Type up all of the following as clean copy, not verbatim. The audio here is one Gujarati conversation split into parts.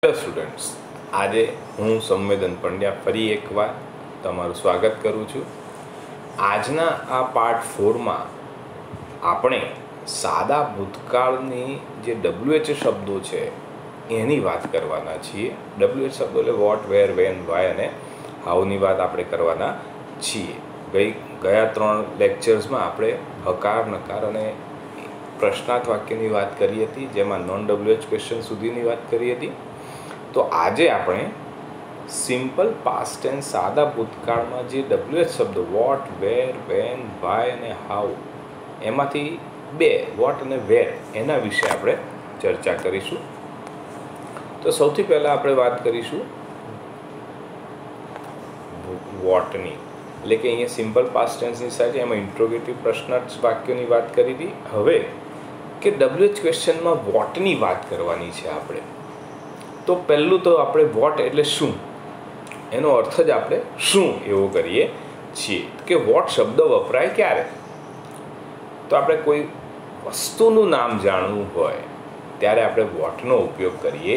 હેલો સ્ટુડન્ટ્સ, આજે હું સંવેદન પંડ્યા ફરી એકવાર તમારું સ્વાગત કરું છું. આજના આ પાર્ટ 4માં આપણે સાદા ભૂતકાળની જે WH શબ્દો છે એની વાત કરવાના છીએ. WH શબ્દો એટલે વોટ, વેર, વેન, વાય અને હાઉની વાત આપણે કરવાના છીએ. ગયા 3 લેક્ચર્સમાં આપણે હકાર, નકાર અને પ્રશ્નાર્થ વાક્યની વાત કરી હતી, જેમાં નોન WH ક્વેશ્ચન સુધીની વાત કરી હતી. તો આજે આપણે સિમ્પલ પાસ્ટ ટેન્સ સાદા ભૂતકાળમાં જે WH શબ્દો વોટ, વેર, વેન, વાય અને હાઉ, એમાંથી બે વોટ અને વેર એના વિશે આપણે ચર્ચા કરીશું. તો સૌથી પહેલાં આપણે વાત કરીશું વોટની, એટલે કે અહીંયા સિમ્પલ પાસ્ટ ટેન્સની સાથે એમાં ઇન્ટ્રોગેટિવ પ્રશ્નાર્થ વાક્યોની વાત કરી હતી. હવે કે WH ક્વેશ્ચનમાં વોટની વાત કરવાની છે આપણે. તો પહેલું તો આપણે વોટ એટલે શું, એનો અર્થ જ આપણે શું એવો કરીએ છીએ કે વોટ શબ્દ વપરાય ક્યારે. તો આપણે કોઈ વસ્તુનું નામ જાણવું હોય ત્યારે આપણે વોટનો ઉપયોગ કરીએ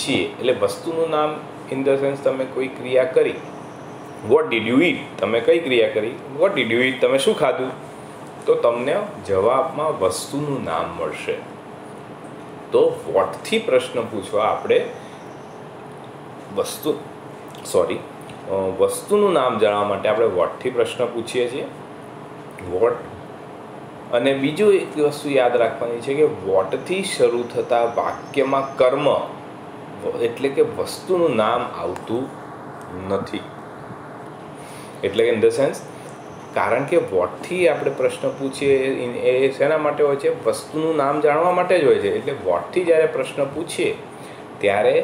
છીએ. એટલે વસ્તુનું નામ ઇન ધ સેન્સ તમે કોઈ ક્રિયા કરી, વોટ ડીડ યુ ઈટ, તમે કઈ ક્રિયા કરી, વોટ ડીડ યુ ઈટ, તમે શું ખાધું, તો તમને જવાબમાં વસ્તુનું નામ મળશે. તો વોટથી પ્રશ્ન પૂછવા આપણે વસ્તુનું નામ જાણવા માટે આપણે વોટથી પ્રશ્ન પૂછીએ છીએ. વોટ અને બીજું એક વસ્તુ યાદ રાખવાની છે કે વોટથી શરૂ થતા વાક્યમાં કર્મ એટલે કે વસ્તુનું નામ આવતું નથી. એટલે કે ઇન ધ સેન્સ, કારણ કે વોટથી આપણે પ્રશ્ન પૂછીએ એ શેના માટે હોય છે, વસ્તુનું નામ જાણવા માટે જ હોય છે. એટલે વોટથી જ્યારે પ્રશ્ન પૂછીએ ત્યારે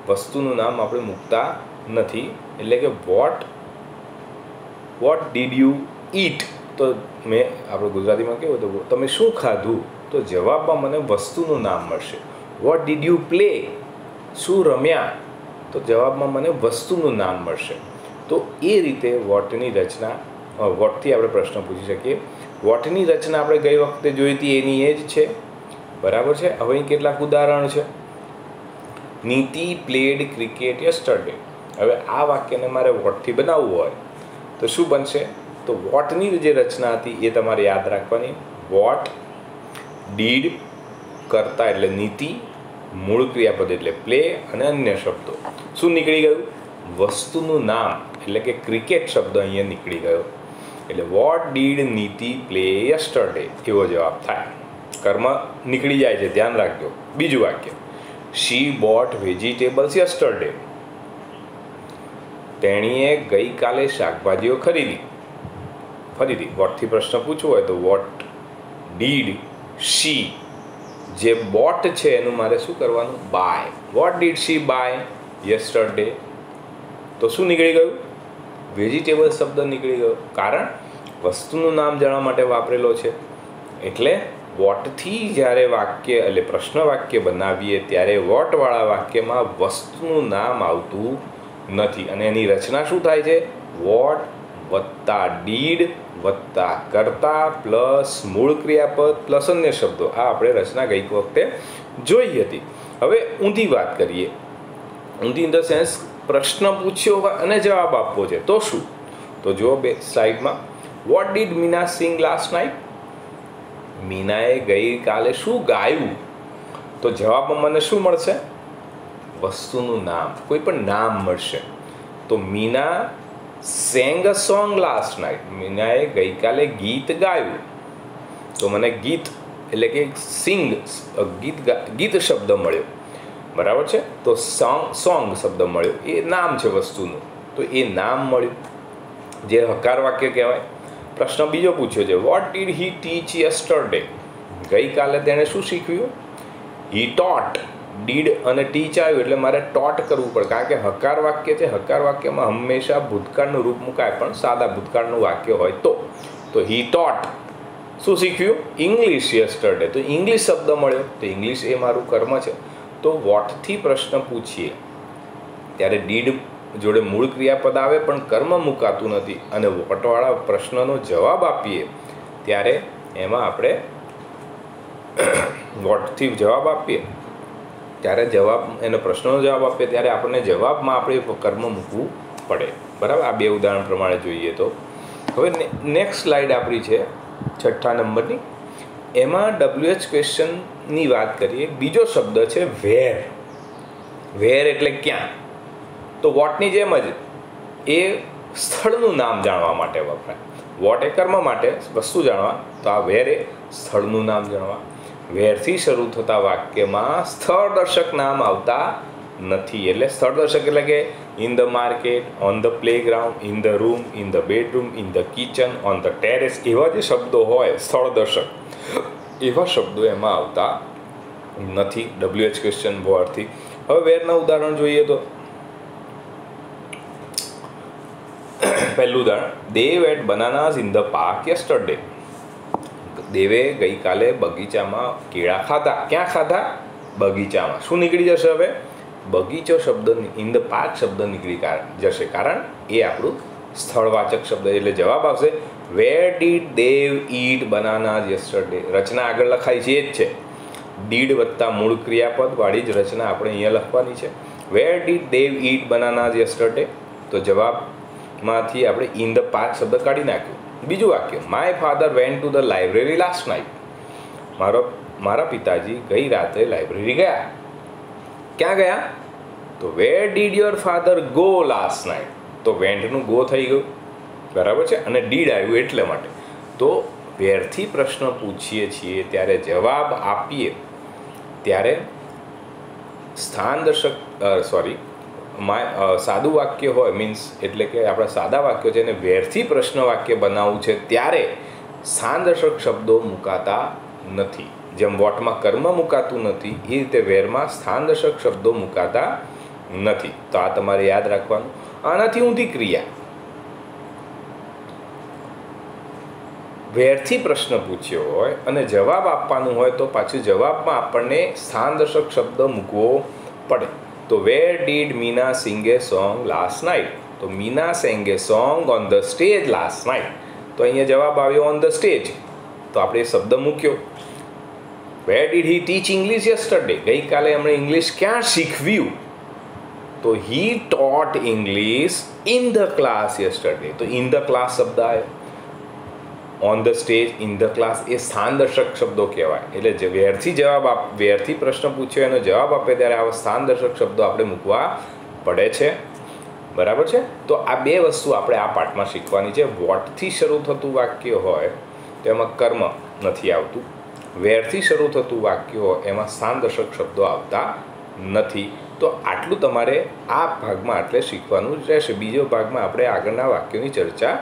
વસ્તુનું નામ આપણે મૂકતા નથી. એટલે કે વોટ ડીડ યુ ઈટ, તો મેં આપણે ગુજરાતીમાં કેવું હતું, તમે શું ખાધું, તો જવાબમાં મને વસ્તુનું નામ મળશે. વોટ ડીડ યુ પ્લે, શું રમ્યા, તો જવાબમાં મને વસ્તુનું નામ મળશે. તો એ રીતે વોટની રચના, વોટથી આપણે પ્રશ્ન પૂછી શકીએ. વોટની રચના આપણે ગઈ વખતે જોઈ હતી એની એ જ છે, બરાબર છે. હવે અહીં કેટલાક ઉદાહરણ છે. નીતિ પ્લેડ ક્રિકેટ યસ્ટરડે. હવે આ વાક્યને મારે વોટથી બનાવવું હોય તો શું બનશે, તો વોટની જે રચના હતી એ તમારે યાદ રાખવાની. વોટ, ડીડ કરતા એટલે નીતિ, મૂળ ક્રિયાપદ એટલે પ્લે અને અન્ય શબ્દો. શું નીકળી ગયું, વસ્તુનું નામ એટલે કે ક્રિકેટ શબ્દ અહીંયા નીકળી ગયો. એટલે વોટ ડીડ નીતિ પ્લે યસ્ટરડે એવો જવાબ થાય. કર્મ નીકળી જાય છે, ધ્યાન રાખજો. બીજું વાક્ય, શી બોટ વેજીટેબલ્સ યસ્ટરડે. તેણીએ ગઈકાલે શાકભાજીઓ ખરીદી. ફરીથી વોટથી પ્રશ્ન પૂછવો હોય તો વોટ ડીડ શી, જે બોટ છે એનું મારે શું કરવાનું, buy. What did she buy yesterday, તો શું નીકળી ગયું, વેજીટેબલ શબ્દ નીકળી ગયો. કારણ વસ્તુનું નામ જાણવા માટે વાપરેલો છે. એટલે વોટથી જ્યારે વાક્ય એટલે પ્રશ્ન વાક્ય બનાવીએ ત્યારે વોટવાળા વાક્યમાં વસ્તુનું નામ આવતું નથી. અને એની રચના શું થાય છે, વોટ વત્તા ડીડ વત્તા કર્તા પ્લસ મૂળ ક્રિયાપદ પ્લસ અન્ય શબ્દો. આ આપણે રચના ગઈ વખતે જોઈ હતી. હવે ઊંધી વાત કરીએ. ઊંધી ઇન ધ સેન્સ, પ્રશ્ન પૂછ્યો હોય અને જવાબ આપવો છે તો શું, તો જુઓ બે સ્લાઇડમાં. What did Meena sing last night. મીનાએ ગઈકાલે શું ગાયું, તો જવાબમાં મને શું મળશે, વસ્તુનું નામ, કોઈ પણ નામ મળશે. તો Meena sang a song last night. મીનાએ ગઈકાલે ગીત ગાયું, તો મને ગીત એટલે કે સિંગ ગીત શબ્દ મળ્યો, બરાબર છે. તો સોંગ શબ્દ મળ્યો, એ નામ છે વસ્તુનું, તો એ નામ મળ્યું, જે હકાર વાક્ય કહેવાય. પ્રશ્ન બીજો પૂછ્યો છે, what did he teach yesterday. ગઈકાલે તેણે શું શીખવ્યું, હી ટોટ. ડીડ અને ટીચ આવ્યું એટલે મારે ટોટ કરવું પડે, કારણ કે હકાર વાક્ય છે. હકાર વાક્યમાં હંમેશા ભૂતકાળનું રૂપ મુકાય, પણ સાદા ભૂતકાળનું વાક્ય હોય તો હી ટોટ શું શીખ્યું, ઇંગ્લિશ યસ્ટરડે. તો ઇંગ્લિશ શબ્દ મળ્યો, તો ઇંગ્લિશ એ મારું કર્મ છે. તો વોટથી પ્રશ્ન પૂછીએ ત્યારે ડીડ જોડે મૂળ ક્રિયાપદ આવે પણ કર્મ મુકાતું નથી, અને વોટવાળા પ્રશ્નનો જવાબ આપીએ ત્યારે એમાં આપણે વોટથી જવાબ આપીએ ત્યારે જવાબ એનો પ્રશ્નનો જવાબ આપીએ ત્યારે આપણને જવાબમાં આપણે કર્મ મૂકવું પડે. બરાબર, આ 2 ઉદાહરણ પ્રમાણે જોઈએ તો હવે નેક્સ્ટ સ્લાઇડ આપણી છે 6થા નંબરની. એમાં WH ક્વેશ્ચનની વાત કરીએ. બીજો શબ્દ છે વેર. વેર એટલે ક્યાં. તો વોટની જેમ જ એ સ્થળનું નામ જાણવા માટે વપરાય. વોટ એ કર્મ માટે, વસ્તુ જાણવા, તો આ વેર એ સ્થળનું નામ જાણવા. વેરથી શરૂ થતા વાક્યમાં સ્થળદર્શક નામ આવતા નથી. એટલે સ્થળદર્શક એટલે કે in the market, on the playground, in the room, in the bedroom, in the kitchen, on the terrace, એવા જે શબ્દો હોય સ્થળદર્શક, એવા શબ્દો એમાં આવતા નથી WH ક્વેશ્ચન વર્ડથી. હવે વેરના ઉદાહરણ જોઈએ તો પહેલું ઉદાહરણ, Dev ate bananas in the park yesterday. દેવે ગઈકાલે બગીચામાં કેળા ખાધા. ક્યાં ખાધા? બગીચામાં. શું નીકળી જશે હવે? બગીચો શબ્દ, ઇન ધ પાર્ક શબ્દ નીકળી જશે, કારણ એ આપણું સ્થળવાચક શબ્દ. એટલે જવાબ આવશે વેર did Dev eat bananas yesterday. રચના આગળ લખાઈ છે એ જ છે. ડીડ વત્તા મૂળ ક્રિયાપદ વાળી જ રચના આપણે અહીંયા લખવાની છે. Where did Dev eat bananas yesterday. તો જવાબમાંથી આપણે ઇન ધ પાર્ક શબ્દ કાઢી નાખ્યું. બીજું વાક્ય, my father went to the library last night. મારા પિતાજી ગઈ રાત્રે લાઇબ્રેરી ગયા. ક્યાં ગયા? તો where did your father go last night. તો વેન્ટનું ગો થઈ ગયું, બરાબર છે, અને ડીડ આવ્યું એટલે માટે. તો વેરથી પ્રશ્ન પૂછીએ છીએ ત્યારે જવાબ આપીએ ત્યારે સ્થાનદર્શક સાદું વાક્ય હોય, મીન્સ એટલે કે આપણા સાદા વાક્યો છે એને વેરથી પ્રશ્ન વાક્ય બનાવવું છે ત્યારે સ્થાનદર્શક શબ્દો મુકાતા નથી. જેમ વોટમાં કર્મ મુકાતું નથી એ રીતે વેરમાં સ્થાનદર્શક શબ્દો મુકાતા નથી. તો આ તમારે યાદ રાખવાનું. આનાથી ઊંધી ક્રિયા, વેરથી પ્રશ્ન પૂછ્યો હોય અને જવાબ આપવાનું હોય તો પાછું જવાબમાં આપણને સ્થાનદર્શક શબ્દ મૂકવો પડે. તો where did Meena sing a song last night. તો Meena sang a song on the stage last night. તો અહીંયા જવાબ આવ્યો ઓન ધ સ્ટેજ, તો આપણે શબ્દ મૂક્યો. Where did he teach English yesterday. ગઈકાલે એમણે ઇંગ્લિશ ક્યાં શીખવ્યું? તો he taught English in the class yesterday. તો ઇન ધ ક્લાસ શબ્દ આવ્યો. On the stage, in the class એ સ્થાનદર્શક શબ્દો કહેવાય. એટલે વેરથી પ્રશ્ન પૂછ્યો એનો જવાબ આપે ત્યારે આવા સ્થાનદર્શક શબ્દો આપણે મૂકવા પડે છે. બરાબર છે. તો આ 2 વસ્તુ આપણે આ પાઠમાં શીખવાની છે. વોટથી શરૂ થતું વાક્ય હોય તો એમાં કર્મ નથી આવતું. વેરથી શરૂ થતું વાક્ય હોય એમાં સ્થાનદર્શક શબ્દો આવતા નથી. તો આટલું તમારે આ ભાગમાં એટલે શીખવાનું જ રહેશે. બીજો ભાગમાં આપણે આગળના વાક્યોની ચર્ચા